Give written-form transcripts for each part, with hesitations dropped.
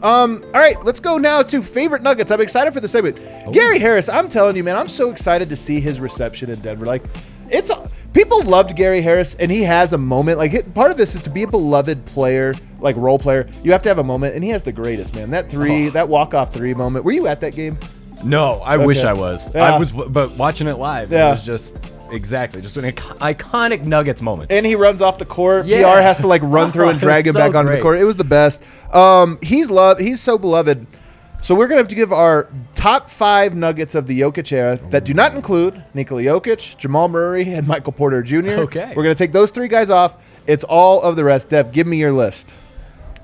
All right, let's go now to favorite Nuggets. I'm excited for the segment. Gary Harris, I'm telling you, man, I'm so excited to see his reception in Denver. Like, people loved Gary Harris, and he has a moment. Like, part of this is to be a beloved player, like role player. You have to have a moment, and he has the greatest, man. That walk-off three moment. Were you at that game? No, I wish I was. Yeah. I was, but watching it live, it was just an iconic Nuggets moment. And he runs off the court. Yeah. PR has to like run through and drag him back onto the court. It was the best. He's so beloved. So we're gonna have to give our top 5 Nuggets of the Jokic era that do not include Nikola Jokic, Jamal Murray, and Michael Porter Jr. Okay. We're gonna take those 3 guys off. It's all of the rest. Dev, give me your list.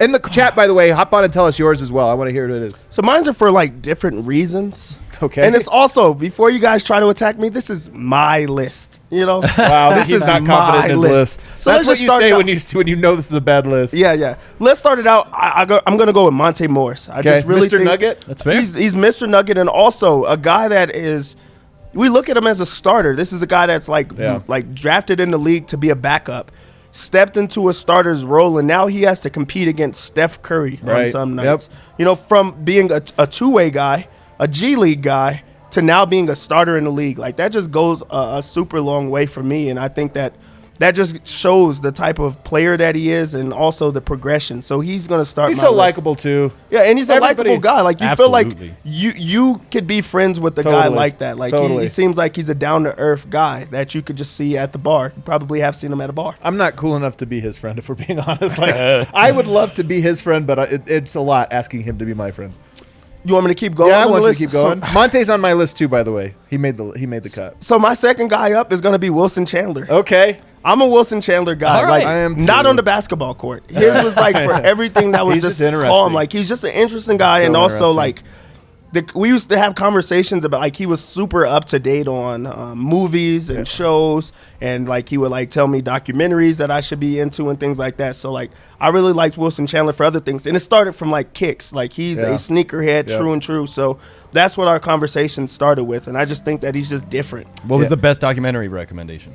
In the chat, by the way, hop on and tell us yours as well. I want to hear what it is. So mine's are for like different reasons. Okay. And it's also, before you guys try to attack me, this is my list. You know? Wow, this he's is not my confident in his list. So that's let's what just you start say out. when you know this is a bad list. Yeah. Let's start it out. I'm going to go with Monte Morris. I just really Mr. think Nugget? That's fair. He's Mr. Nugget, and also a guy that is, we look at him as a starter. This is a guy that's like drafted in the league to be a backup, stepped into a starter's role, and now he has to compete against Steph Curry on some nights. Yep. You know, from being a two-way guy, a G League guy, to now being a starter in the league. Like, that just goes a super long way for me, and I think that just shows the type of player that he is and also the progression. So he's going to start. He's so likable too. Yeah, and he's a likable guy. Like, you feel like you could be friends with a guy like that. Like, he seems like he's a down-to-earth guy that you could just see at the bar. You probably have seen him at a bar. I'm not cool enough to be his friend, if we're being honest. Like, I would love to be his friend, but it's a lot asking him to be my friend. You want me to keep going? Yeah, I want you to keep going. Monte's on my list too, by the way. He made the cut. So my second guy up is going to be Wilson Chandler. Okay. I'm a Wilson Chandler guy. All right. Like, I am too. not on the basketball court. His was like for everything that was He's just interesting. calm. Like, he's just an interesting guy, So and also interesting. like we used to have conversations about, like, he was super up to date on movies and shows, and like he would like tell me documentaries that I should be into and things like that. So like, I really liked Wilson Chandler for other things, and it started from like kicks. Like, he's a sneakerhead, true and true. So that's what our conversation started with, and I just think that he's just different. What was the best documentary recommendation?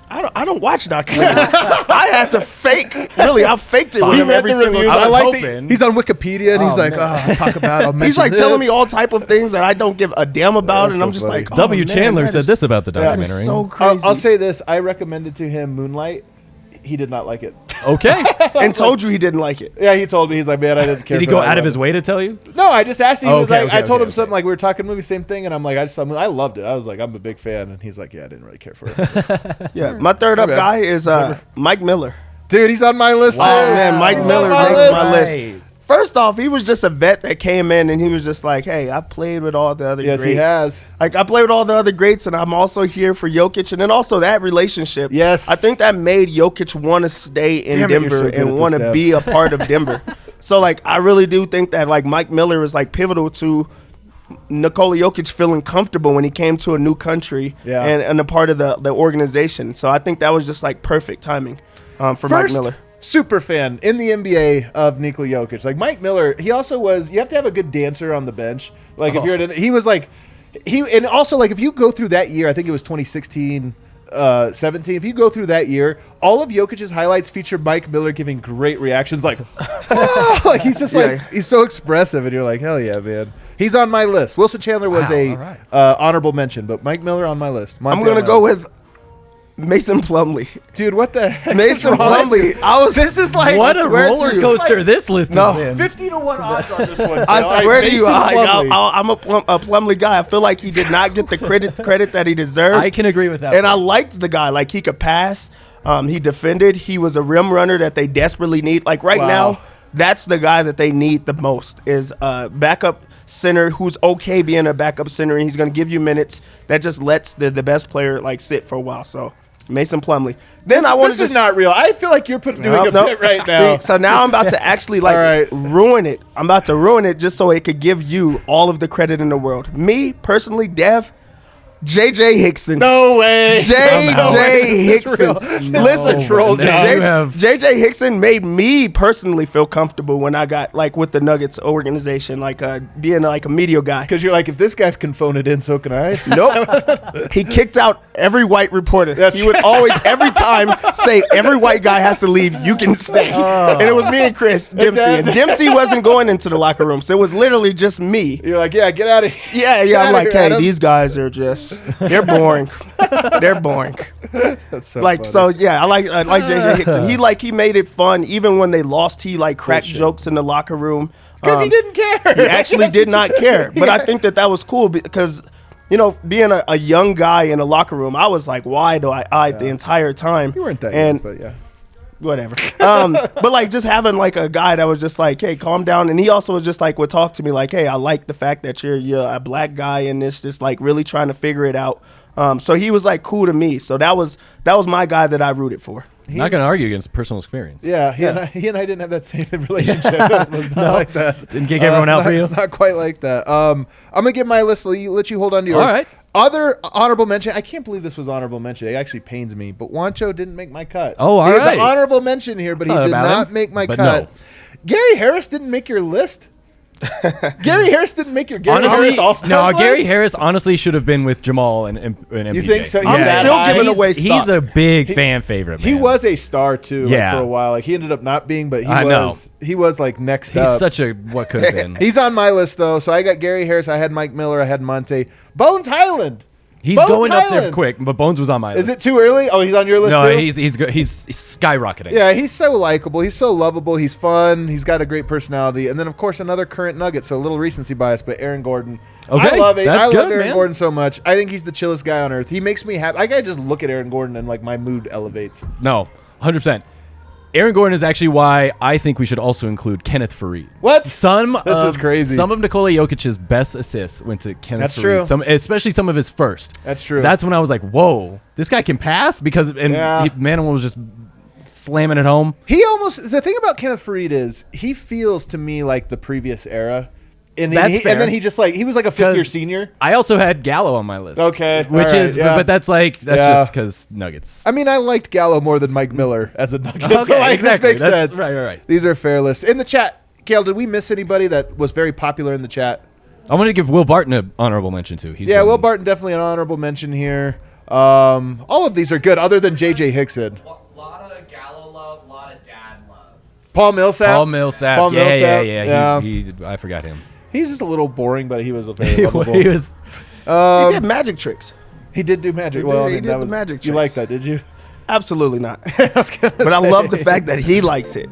I don't watch documentaries. I had to fake. Really, I faked it with him every single time. I like that hoping. he's on Wikipedia and he's like, talk about. I'll He's like mention telling this. me all type of things that I don't give a damn about, and so I'm just funny. like, oh, W. man, Chandler that said is- this about the That documentary. is so crazy. I'll say this. I recommended to him Moonlight. He did not like it. Okay. and told you he didn't like it. Yeah, he told me. He's like, man, I didn't care. Did he for go that out of one." his way to tell you? No, I just asked him. He was Okay, like, okay, I told him okay. something like we were talking movie, same thing, and I'm like, I loved it. I was like, I'm a big fan, and he's like, yeah, I didn't really care for it. Yeah, my third up guy is Mike Miller. Dude, he's on my list. Oh too. man, Mike He's Miller on my makes my list. list. First off, he was just a vet that came in and he was just like, hey, I played with all the other Yes, greats. he has. Like, I played with all the other greats, and I'm also here for Jokic. And then also that relationship. Yes. I think that made Jokic want to stay in Damn it, you're Denver so good at and this, want to Dev. be a part of Denver. So, like, I really do think that, like, Mike Miller is, like, pivotal to Nikola Jokic feeling comfortable when he came to a new country and a part of the organization. So I think that was just, like, perfect timing for Mike Miller. Super fan in the NBA of Nikola Jokic. Like, Mike Miller, he also was, you have to have a good dancer on the bench. Like, if you're, he was like, and also, like, if you go through that year, I think it was 2016, 17. If you go through that year, all of Jokic's highlights feature Mike Miller giving great reactions, like, like he's just like, he's so expressive, and you're like, hell yeah, man. He's on my list. Wilson Chandler was honorable mention, but Mike Miller on my list. I'm going to go with Mason Plumlee. Dude, what the heck? Mason Plumlee. This is like, what a roller coaster this list is, man. 50-1 odds on this one. I swear to you, I'm a Plumlee guy. I feel like he did not get the credit that he deserved. I can agree with that. And I liked the guy. Like, he could pass. He defended. He was a rim runner that they desperately need. Like, right now, that's the guy that they need the most is backup center who's okay being a backup center, and he's going to give you minutes. That just lets the best player, like, sit for a while. So Mason Plumlee. Then this is not real. I feel like you're doing a bit right now. See, so now I'm about to actually ruin it. I'm about to ruin it just so it could give you all of the credit in the world. Me personally, Dev, JJ Hickson. No way. JJ Hickson. Listen, troll job. JJ Hickson made me personally feel comfortable when I got like with the Nuggets organization, like being like a media guy. Because you're like, if this guy can phone it in, so can I. Nope. He kicked out every white reporter. He would always, every time, say every white guy has to leave. You can stay. And it was me and Chris Dempsey. And Dempsey wasn't going into the locker room, so it was literally just me. You're like, yeah, get out of here. Yeah. I'm like, hey, Adam. These guys are just, they're boring. They're boring. That's so like, funny. so yeah, I like JJ Hickson. He made it fun. Even when they lost, he like cracked jokes in the locker room. Because he didn't care. He actually did not care. But I think that was cool because, you know, being a young guy in a locker room, I was like wide-eyed the entire time. You weren't that young, but yeah. Whatever. But like just having like a guy that was just like, hey, calm down. And he also was just like would talk to me like, hey, I like the fact that you're a black guy in this, just like really trying to figure it out. So he was like cool to me. So that was my guy that I rooted for. Not going to argue against personal experience. Yeah, he and I didn't have that same relationship. It was not like that. Didn't kick everyone out for you? Not quite like that. I'm going to give my list. Let you hold on to yours. All right. Other honorable mention. I can't believe this was honorable mention. It actually pains me. But Juancho didn't make my cut. Oh, all right. right. He has an honorable mention here, but he did not make my cut. No. Gary Harris didn't make your list. Gary Harris didn't make your Harris All-Stars list? Gary Harris honestly should have been with Jamal and MPJ. You think so? I'm still giving away stock. He's a big fan favorite, man. He was a star too, yeah. for a while. Like he ended up not being, but he was like next up. He's such a what could have been. He's on my list though. So I got Gary Harris. I had Mike Miller. I had Monte. Bones Highland. He's going up there quick, but Bones was on my list. Is it too early? Oh, he's on your list too? No, he's skyrocketing. Yeah, he's so likable. He's so lovable. He's fun. He's got a great personality. And then, of course, another current Nugget, so a little recency bias, but Aaron Gordon. Okay, I love it. I love Aaron man. Gordon so much. I think he's the chillest guy on earth. He makes me happy. I gotta just look at Aaron Gordon and like my mood elevates. No, 100%. Aaron Gordon is actually why I think we should also include Kenneth Faried. What? This is crazy. Some of Nikola Jokic's best assists went to Kenneth Faried. That's true. Especially some of his first. That's true. That's when I was like, whoa, this guy can pass? Because Manuel was just slamming it home. The thing about Kenneth Faried is he feels to me like the previous era. And then he was like a fifth-year senior. I also had Gallo on my list. Okay, but that's just because Nuggets. I mean, I liked Gallo more than Mike Miller as a Nugget. Okay, so exactly. This makes sense. Right. These are fair lists. In the chat, Kale, did we miss anybody that was very popular in the chat? I'm going to give Will Barton an honorable mention too. Will Barton definitely an honorable mention here. All of these are good, other than JJ Hickson. A lot of Gallo love, a lot of dad love. Paul Millsap. Yeah. I forgot him. He's just a little boring, but he was a very lovable. He did magic tricks. He did do magic. He did the magic tricks. You like that, did you? Absolutely not. But I love the fact that he likes it.